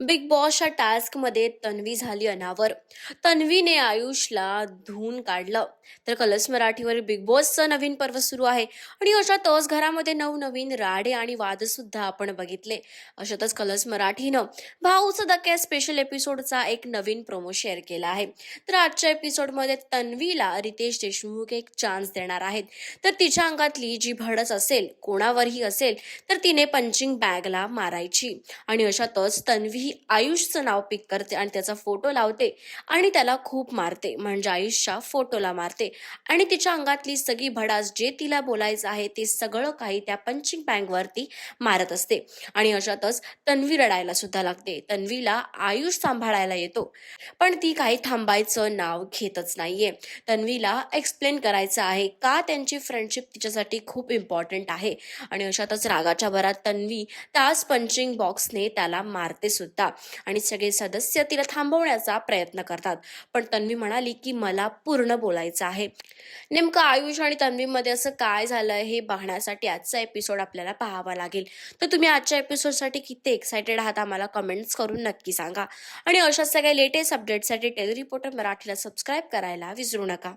Big बॉसच्या टास्कमध्ये तन्वी झाली अनावर. तन्वीने आयुषला धुवून काढलं. तर कलर्स मराठीवर बिग बॉसचं नवीन पर्व सुरू आहे आणि अशातच घरामध्ये नवनवीन राडे आणि वाद सुद्धा आपण बघितले. अशातच कलर्स मराठीनं भाऊचं धक्के स्पेशल एपिसोडचा एक नवीन प्रोमो शेअर केला आहे. तर आजच्या एपिसोडमध्ये तन्वीला रितेश देशमुख एक चान्स देणार आहेत. तर तिच्या अंगातली जी भडस असेल, कोणावरही असेल, तर तिने पंचिंग बॅगला मारायची. आणि अशातच तन्वी ही आयुषचं नाव पिक करते आणि त्याचा फोटो लावते आणि त्याला खूप मारते, म्हणजे आयुषच्या फोटोला मारते आणि तिच्या अंगातली सगळी भडास जे तिला बोलायचं आहे ते सगळं काही त्या पंचिंग बॅग वरती मारत असते. आणि अशातच तन्वी रडायला सुद्धा लागते. तन्वीला आयुष सांभाळायला येतो, पण ती काही थांबायचं नाव घेतच नाहीये. तन्वीला एक्सप्लेन करायचं आहे का त्यांची फ्रेंडशिप तिच्यासाठी खूप इम्पॉर्टंट आहे. आणि अशातच रागाच्या भरात तन्वी त्याच पंचिंग बॉक्सने त्याला मारते सुद्धा आणि सगळे सदस्य तिला थांबवण्याचा प्रयत्न करतात. पण तन्वी म्हणाली की मला पूर्ण बोलायचं आहे. नेमकं आयुष आणि तन्वीमध्ये असं काय झालंय हे पाहण्यासाठी आजचा एपिसोड आपल्याला पाहावा लागेल. तर तुम्ही आजच्या एपिसोडसाठी किती एक्सायटेड आहात आम्हाला कमेंट्स करून नक्की सांगा. आणि अशा सगळ्या लेटेस्ट अपडेट्ससाठी टेली रिपोर्टर मराठीला सबस्क्राईब करायला विसरू नका.